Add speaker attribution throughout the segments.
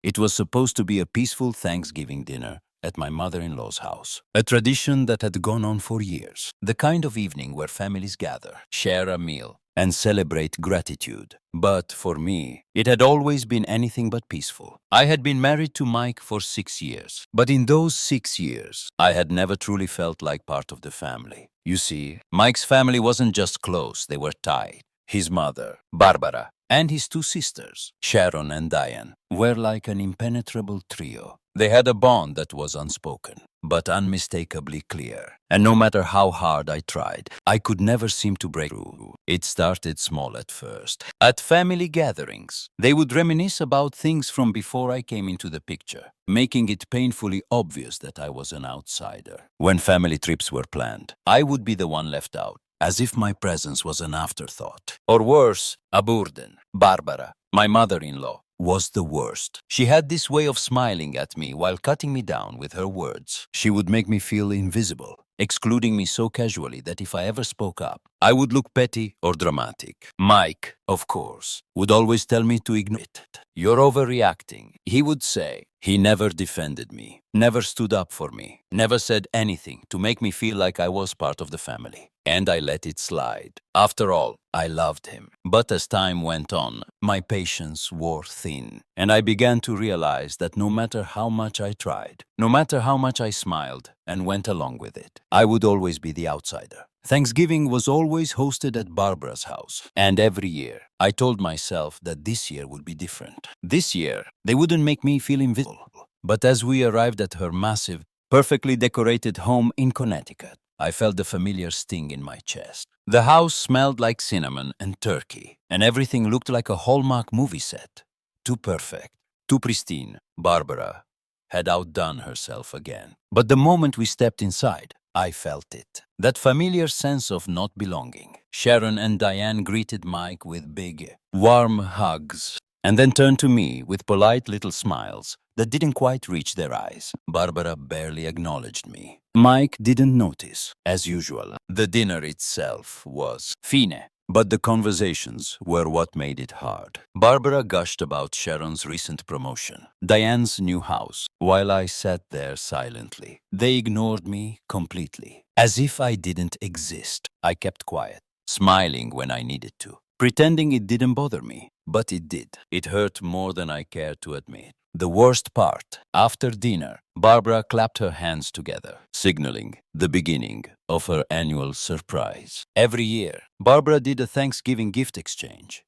Speaker 1: It was supposed to be a peaceful Thanksgiving dinner at my mother-in-law's house, a tradition that had gone on for years, the kind of evening where families gather, share a meal, and celebrate gratitude. But for me, it had always been anything but peaceful. I had been married to Mike for 6 years, but in those 6 years, I had never truly felt like part of the family. You see, Mike's family wasn't just close, they were tied. His mother, Barbara, and his two sisters, Sharon and Diane, were like an impenetrable trio. They had a bond that was unspoken, but unmistakably clear. And no matter how hard I tried, I could never seem to break through. It started small at first. At family gatherings, they would reminisce about things from before I came into the picture, making it painfully obvious that I was an outsider. When family trips were planned, I would be the one left out, as if my presence was an afterthought. Or worse, a burden. Barbara, my mother-in-law, was the worst. She had this way of smiling at me while cutting me down with her words. She would make me feel invisible, excluding me so casually that if I ever spoke up, I would look petty or dramatic. Mike, of course, would always tell me to ignore it. "You're overreacting," he would say. He never defended me, never stood up for me, never said anything to make me feel like I was part of the family. And I let it slide. After all, I loved him. But as time went on, my patience wore thin, and I began to realize that no matter how much I tried, no matter how much I smiled and went along with it, I would always be the outsider. Thanksgiving was always hosted at Barbara's house, and every year I told myself that this year would be different. This year, they wouldn't make me feel invisible. But as we arrived at her massive, perfectly decorated home in Connecticut, I felt the familiar sting in my chest. The house smelled like cinnamon and turkey, and everything looked like a Hallmark movie set. Too perfect, too pristine. Barbara had outdone herself again. But the moment we stepped inside, I felt it. That familiar sense of not belonging. Sharon and Diane greeted Mike with big, warm hugs, and then turned to me with polite little smiles that didn't quite reach their eyes. Barbara barely acknowledged me. Mike didn't notice. As usual, the dinner itself was fine, but the conversations were what made it hard. Barbara gushed about Sharon's recent promotion, Diane's new house, while I sat there silently. They ignored me completely, as if I didn't exist. I kept quiet, smiling when I needed to, pretending it didn't bother me. But it did. It hurt more than I cared to admit. The worst part, after dinner, Barbara clapped her hands together, signaling the beginning of her annual surprise. Every year, Barbara did a Thanksgiving gift exchange.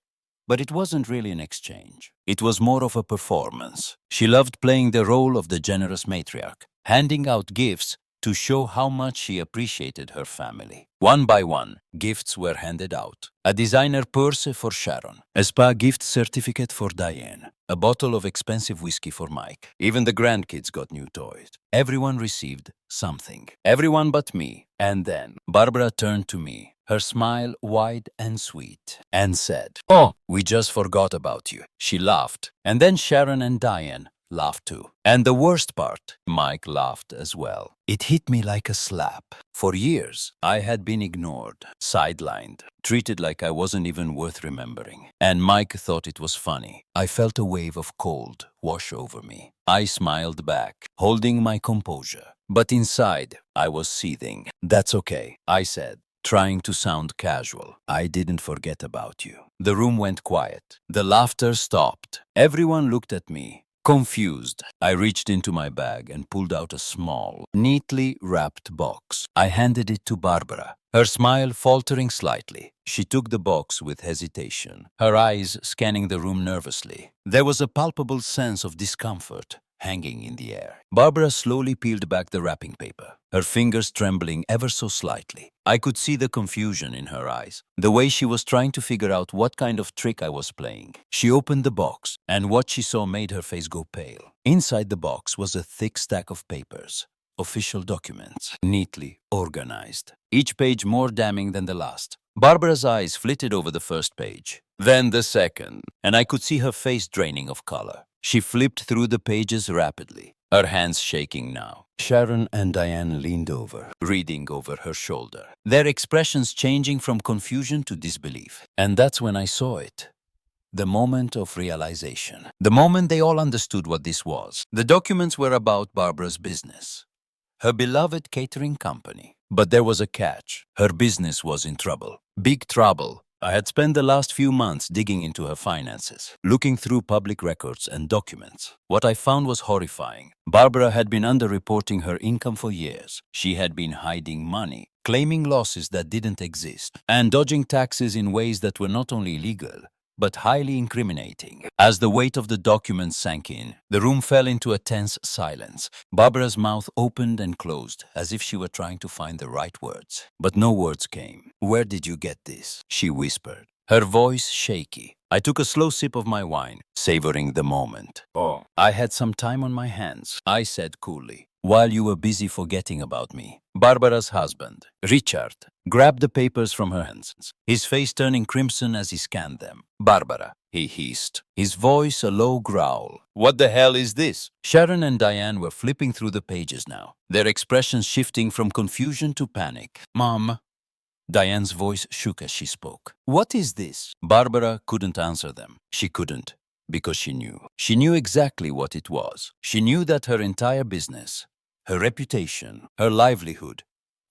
Speaker 1: But it wasn't really an exchange. It was more of a performance. She loved playing the role of the generous matriarch, handing out gifts to show how much she appreciated her family. One by one, gifts were handed out. A designer purse for Sharon, a spa gift certificate for Diane, a bottle of expensive whiskey for Mike. Even the grandkids got new toys. Everyone received something. Everyone but me. And then Barbara turned to me, her smile wide and sweet, and said, "Oh, we just forgot about you." She laughed. And then Sharon and Diane laughed too. And the worst part, Mike laughed as well. It hit me like a slap. For years, I had been ignored, sidelined, treated like I wasn't even worth remembering. And Mike thought it was funny. I felt a wave of cold wash over me. I smiled back, holding my composure. But inside, I was seething. "That's okay," I said, trying to sound casual. "I didn't forget about you." The room went quiet. The laughter stopped. Everyone looked at me, confused. I reached into my bag and pulled out a small, neatly wrapped box. I handed it to Barbara, her smile faltering slightly. She took the box with hesitation, her eyes scanning the room nervously. There was a palpable sense of discomfort hanging in the air. Barbara slowly peeled back the wrapping paper, her fingers trembling ever so slightly. I could see the confusion in her eyes, the way she was trying to figure out what kind of trick I was playing. She opened the box, and what she saw made her face go pale. Inside the box was a thick stack of papers, official documents, neatly organized, each page more damning than the last. Barbara's eyes flitted over the first page, then the second, and I could see her face draining of color. She flipped through the pages rapidly, her hands shaking now. Sharon and Diane leaned over, reading over her shoulder, their expressions changing from confusion to disbelief. And that's when I saw it. The moment of realization. The moment they all understood what this was. The documents were about Barbara's business, her beloved catering company. But there was a catch. Her business was in trouble. Big trouble. I had spent the last few months digging into her finances, looking through public records and documents. What I found was horrifying. Barbara had been underreporting her income for years. She had been hiding money, claiming losses that didn't exist, and dodging taxes in ways that were not only illegal, but highly incriminating. As the weight of the documents sank in, the room fell into a tense silence. Barbara's mouth opened and closed, as if she were trying to find the right words. But no words came. "Where did you get this?" she whispered, her voice shaky. I took a slow sip of my wine, savoring the moment. "Oh, I had some time on my hands," I said coolly, "while you were busy forgetting about me." Barbara's husband, Richard, grabbed the papers from her hands, his face turning crimson as he scanned them. "Barbara," he hissed, his voice a low growl. "What the hell is this?" Sharon and Diane were flipping through the pages now, their expressions shifting from confusion to panic. "Mom." Diane's voice shook as she spoke. "What is this?" Barbara couldn't answer them. She couldn't, because she knew. She knew exactly what it was. She knew that her entire business, her reputation, her livelihood,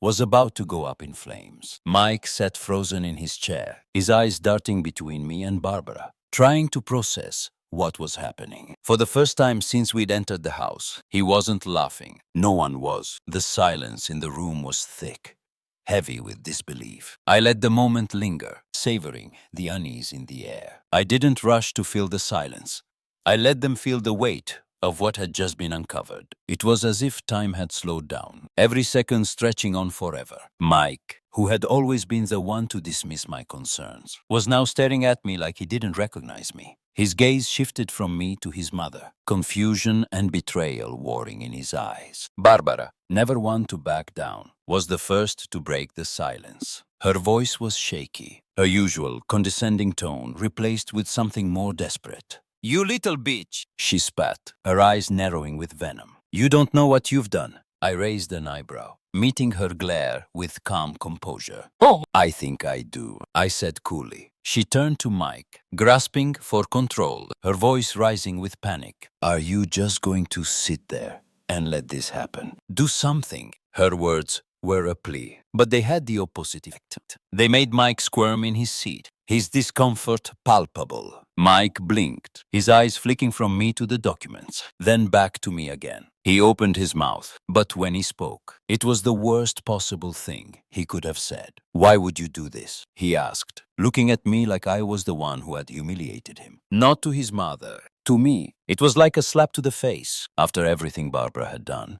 Speaker 1: was about to go up in flames. Mike sat frozen in his chair, his eyes darting between me and Barbara, trying to process what was happening. For the first time since we'd entered the house, he wasn't laughing. No one was. The silence in the room was thick, heavy with disbelief. I let the moment linger, savoring the unease in the air. I didn't rush to fill the silence. I let them feel the weight of what had just been uncovered. It was as if time had slowed down, every second stretching on forever. Mike, who had always been the one to dismiss my concerns, was now staring at me like he didn't recognize me. His gaze shifted from me to his mother, confusion and betrayal warring in his eyes. Barbara, never one to back down, was the first to break the silence. Her voice was shaky, her usual condescending tone replaced with something more desperate. "You little bitch," she spat, her eyes narrowing with venom. "You don't know what you've done." I raised an eyebrow, meeting her glare with calm composure. "Oh, I think I do," I said coolly. She turned to Mike, grasping for control, her voice rising with panic. "Are you just going to sit there and let this happen? Do something." Her words were a plea, but they had the opposite effect. They made Mike squirm in his seat, his discomfort palpable. Mike blinked, his eyes flicking from me to the documents, then back to me again. He opened his mouth, but when he spoke, it was the worst possible thing he could have said. "Why would you do this?" he asked, looking at me like I was the one who had humiliated him. Not to his mother, to me. It was like a slap to the face after everything Barbara had done.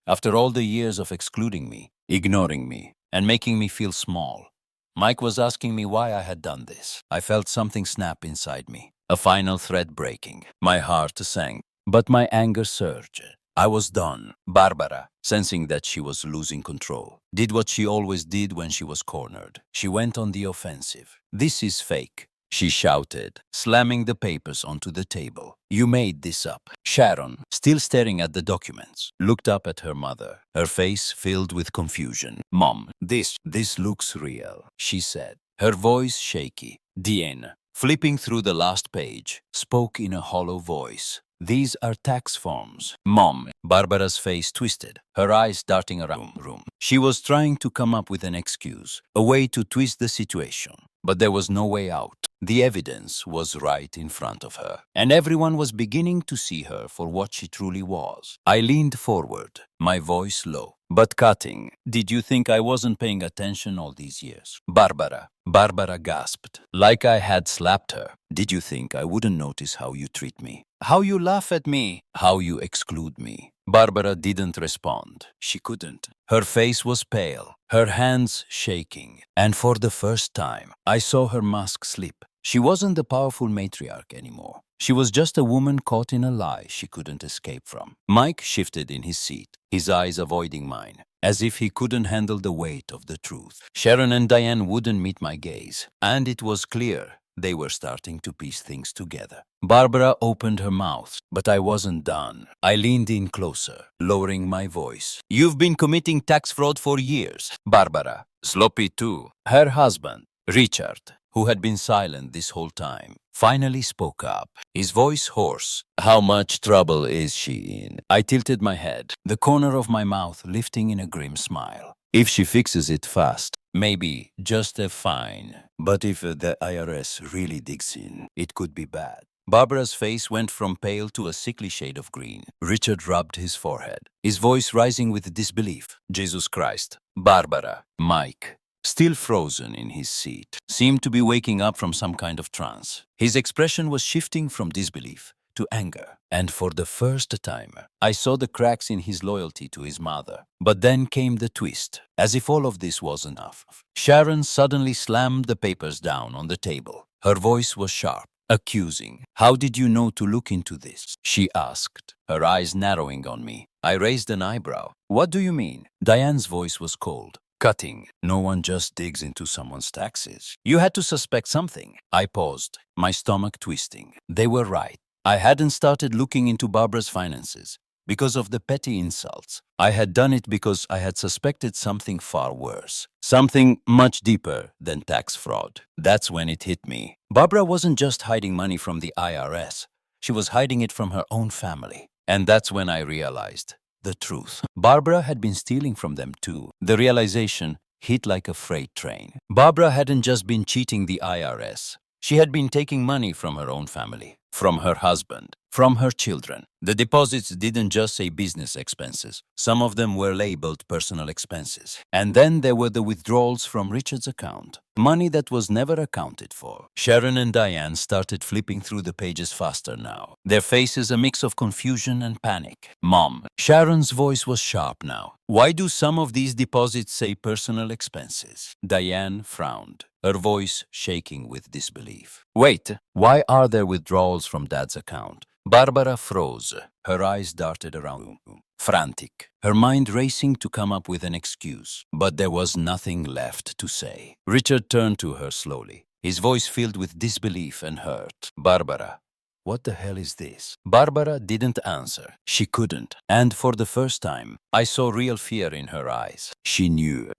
Speaker 1: After all the years of excluding me, ignoring me, and making me feel small. Mike was asking me why I had done this. I felt something snap inside me, a final thread breaking. My heart sank, but my anger surged. I was done. Barbara, sensing that she was losing control, did what she always did when she was cornered. She went on the offensive. "This is fake," she shouted, slamming the papers onto the table. "You made this up." Sharon, still staring at the documents, looked up at her mother, her face filled with confusion. "Mom, this looks real," she said, her voice shaky. Diane, flipping through the last page, spoke in a hollow voice. "These are tax forms." "Mom," Barbara's face twisted, her eyes darting around the room. She was trying to come up with an excuse, a way to twist the situation. But there was no way out. The evidence was right in front of her, and everyone was beginning to see her for what she truly was. I leaned forward, my voice low, but cutting. "Did you think I wasn't paying attention all these years?" Barbara gasped, like I had slapped her. "Did you think I wouldn't notice how you treat me? How you laugh at me? How you exclude me?" Barbara didn't respond. She couldn't. Her face was pale, her hands shaking, and for the first time, I saw her mask slip. She wasn't the powerful matriarch anymore. She was just a woman caught in a lie she couldn't escape from. Mike shifted in his seat, his eyes avoiding mine, as if he couldn't handle the weight of the truth. Sharon and Diane wouldn't meet my gaze, and it was clear they were starting to piece things together. Barbara opened her mouth, but I wasn't done. I leaned in closer, lowering my voice. "You've been committing tax fraud for years, Barbara. Sloppy too." Her husband, Richard, who had been silent this whole time, finally spoke up, his voice hoarse. How much trouble is she in? I tilted my head, the corner of my mouth lifting in a grim smile. If she fixes it fast, maybe just a fine. But if the IRS really digs in, it could be bad. Barbara's face went from pale to a sickly shade of green. Richard rubbed his forehead, his voice rising with disbelief. Jesus Christ. Barbara. Mike, still frozen in his seat, seemed to be waking up from some kind of trance. His expression was shifting from disbelief to anger, and for the first time, I saw the cracks in his loyalty to his mother. But then came the twist, as if all of this was enough. Sharon suddenly slammed the papers down on the table. Her voice was sharp, accusing. How did you know to look into this? She asked, her eyes narrowing on me. I raised an eyebrow. What do you mean? Diane's voice was cold. Cutting. No one just digs into someone's taxes. You had to suspect something. I paused, my stomach twisting. They were right. I hadn't started looking into Barbara's finances because of the petty insults. I had done it because I had suspected something far worse, something much deeper than tax fraud. That's when it hit me. Barbara wasn't just hiding money from the IRS. She was hiding it from her own family. And that's when I realized the truth. Barbara had been stealing from them too. The realization hit like a freight train. Barbara hadn't just been cheating the IRS. She had been taking money from her own family, from her husband, from her children. The deposits didn't just say business expenses. Some of them were labeled personal expenses. And then there were the withdrawals from Richard's account, money that was never accounted for. Sharon and Diane started flipping through the pages faster now, their faces a mix of confusion and panic. Mom, Sharon's voice was sharp now. Why do some of these deposits say personal expenses? Diane frowned, her voice shaking with disbelief. Wait, why are there withdrawals from Dad's account? Barbara froze, her eyes darted around, frantic, her mind racing to come up with an excuse. But there was nothing left to say. Richard turned to her slowly, his voice filled with disbelief and hurt. Barbara, what the hell is this? Barbara didn't answer. She couldn't. And for the first time, I saw real fear in her eyes. She knew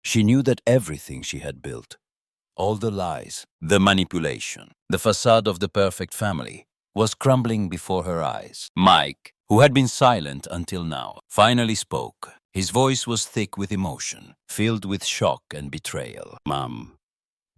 Speaker 1: that everything she had built, all the lies, the manipulation, the facade of the perfect family, was crumbling before her eyes. Mike, who had been silent until now, finally spoke. His voice was thick with emotion, filled with shock and betrayal. Mom,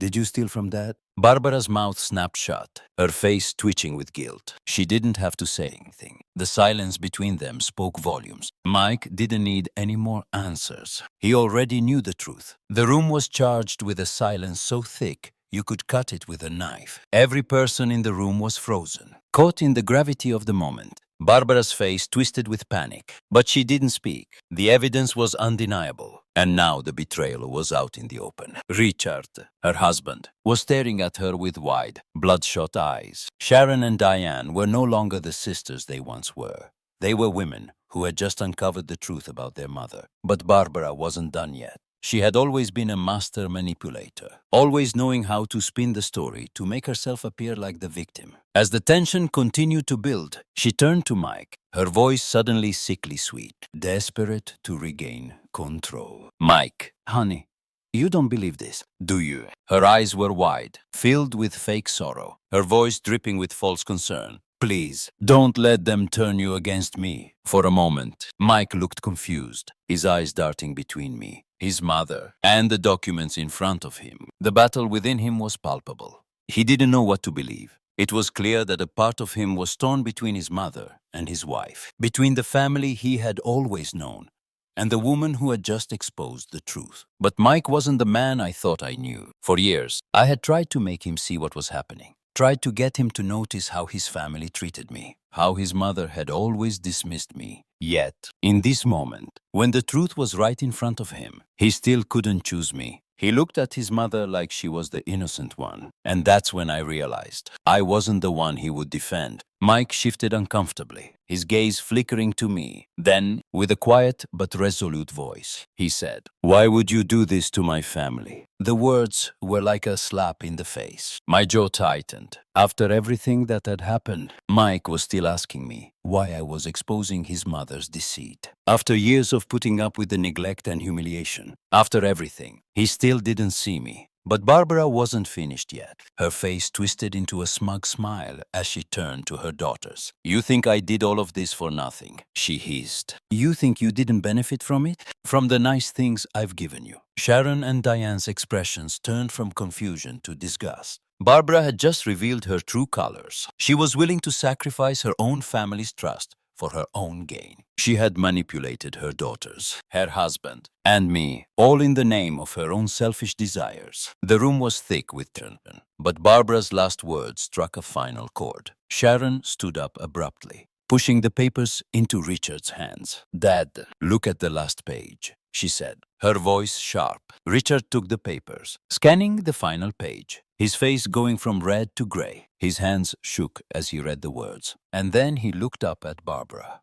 Speaker 1: did you steal from Dad? Barbara's mouth snapped shut, her face twitching with guilt. She didn't have to say anything. The silence between them spoke volumes. Mike didn't need any more answers. He already knew the truth. The room was charged with a silence so thick you could cut it with a knife. Every person in the room was frozen, caught in the gravity of the moment. Barbara's face twisted with panic, but she didn't speak. The evidence was undeniable, and now the betrayal was out in the open. Richard, her husband, was staring at her with wide, bloodshot eyes. Sharon and Diane were no longer the sisters they once were. They were women who had just uncovered the truth about their mother. But Barbara wasn't done yet. She had always been a master manipulator, always knowing how to spin the story to make herself appear like the victim. As the tension continued to build, she turned to Mike, her voice suddenly sickly sweet, desperate to regain control. Mike, honey, you don't believe this, do you? Her eyes were wide, filled with fake sorrow, her voice dripping with false concern. Please, don't let them turn you against me. For a moment, Mike looked confused, his eyes darting between me, his mother, and the documents in front of him. The battle within him was palpable. He didn't know what to believe. It was clear that a part of him was torn between his mother and his wife, between the family he had always known and the woman who had just exposed the truth. But Mike wasn't the man I thought I knew. For years, I had tried to make him see what was happening. Tried to get him to notice how his family treated me, how his mother had always dismissed me. Yet, in this moment, when the truth was right in front of him, he still couldn't choose me. He looked at his mother like she was the innocent one. And that's when I realized I wasn't the one he would defend. Mike shifted uncomfortably, his gaze flickering to me. Then, with a quiet but resolute voice, he said, "Why would you do this to my family?" The words were like a slap in the face. My jaw tightened. After everything that had happened, Mike was still asking me why I was exposing his mother's deceit. After years of putting up with the neglect and humiliation, after everything, he still didn't see me. But Barbara wasn't finished yet. Her face twisted into a smug smile as she turned to her daughters. "You think I did all of this for nothing," she hissed. "You think you didn't benefit from it? From the nice things I've given you?" Sharon and Diane's expressions turned from confusion to disgust. Barbara had just revealed her true colors. She was willing to sacrifice her own family's trust for her own gain. She had manipulated her daughters, her husband, and me, all in the name of her own selfish desires. The room was thick with tension, but Barbara's last words struck a final chord. Sharon stood up abruptly, pushing the papers into Richard's hands. "Dad, look at the last page," she said, her voice sharp. Richard took the papers, scanning the final page, his face going from red to gray. His hands shook as he read the words, and then he looked up at Barbara,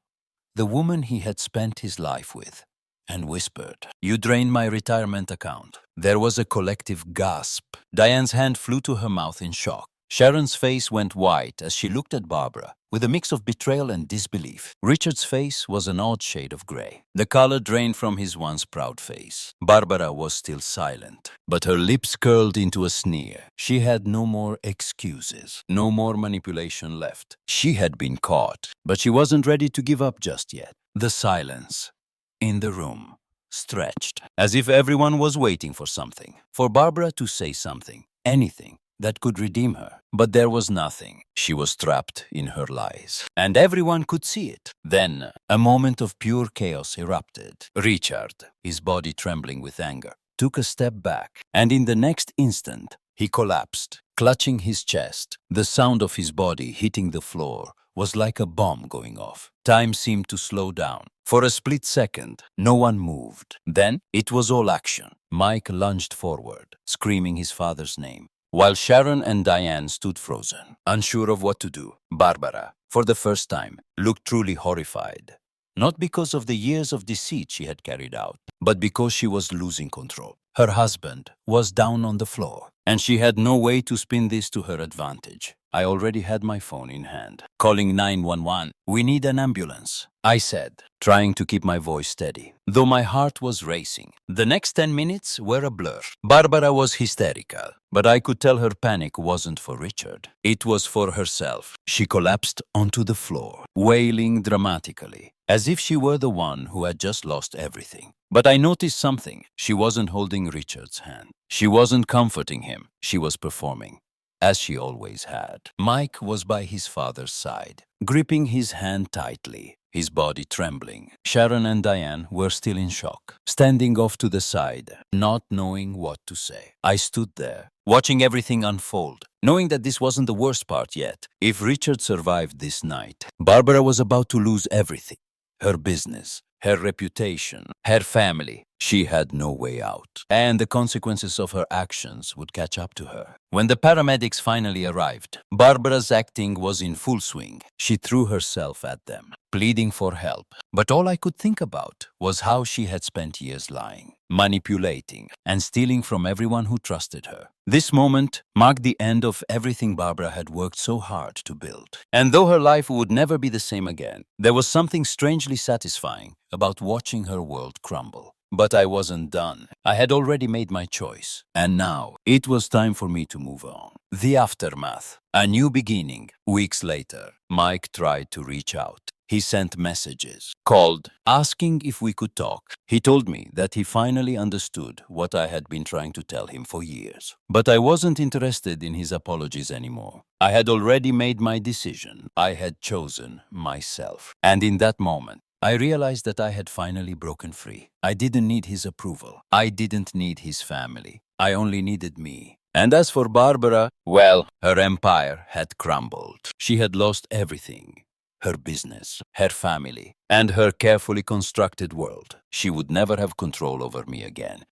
Speaker 1: the woman he had spent his life with, and whispered, "You drained my retirement account." There was a collective gasp. Diane's hand flew to her mouth in shock. Sharon's face went white as she looked at Barbara, with a mix of betrayal and disbelief. Richard's face was an odd shade of gray. The color drained from his once proud face. Barbara was still silent, but her lips curled into a sneer. She had no more excuses, no more manipulation left. She had been caught, but she wasn't ready to give up just yet. The silence in the room stretched, as if everyone was waiting for something, for Barbara to say something, anything that could redeem her. But there was nothing. She was trapped in her lies, and everyone could see it. Then a moment of pure chaos erupted. Richard, his body trembling with anger, took a step back, and in the next instant, he collapsed, clutching his chest. The sound of his body hitting the floor was like a bomb going off. Time seemed to slow down. For a split second, no one moved. Then it was all action. Mike lunged forward, screaming his father's name, while Sharon and Diane stood frozen, unsure of what to do. Barbara, for the first time, looked truly horrified. Not because of the years of deceit she had carried out, but because she was losing control. Her husband was down on the floor, and she had no way to spin this to her advantage. I already had my phone in hand. "Calling 911. We need an ambulance," I said, trying to keep my voice steady, though my heart was racing. The next 10 minutes were a blur. Barbara was hysterical, but I could tell her panic wasn't for Richard. It was for herself. She collapsed onto the floor, wailing dramatically, as if she were the one who had just lost everything. But I noticed something. She wasn't holding Richard's hand. She wasn't comforting him. She was performing, as she always had. Mike was by his father's side, gripping his hand tightly, his body trembling. Sharon and Diane were still in shock, standing off to the side, not knowing what to say. I stood there, watching everything unfold, knowing that this wasn't the worst part yet. If Richard survived this night, Barbara was about to lose everything. Her business, her reputation, her family. She had no way out, and the consequences of her actions would catch up to her. When the paramedics finally arrived, Barbara's acting was in full swing. She threw herself at them, pleading for help. But all I could think about was how she had spent years lying, manipulating, and stealing from everyone who trusted her. This moment marked the end of everything Barbara had worked so hard to build. And though her life would never be the same again, there was something strangely satisfying about watching her world crumble. But I wasn't done. I had already made my choice, and now it was time for me to move on. The aftermath. A new beginning. Weeks later, Mike tried to reach out. He sent messages, called, asking if we could talk. He told me that he finally understood what I had been trying to tell him for years. But I wasn't interested in his apologies anymore. I had already made my decision. I had chosen myself. And in that moment, I realized that I had finally broken free. I didn't need his approval. I didn't need his family. I only needed me. And as for Barbara, well, her empire had crumbled. She had lost everything. Her business, her family, and her carefully constructed world. She would never have control over me again.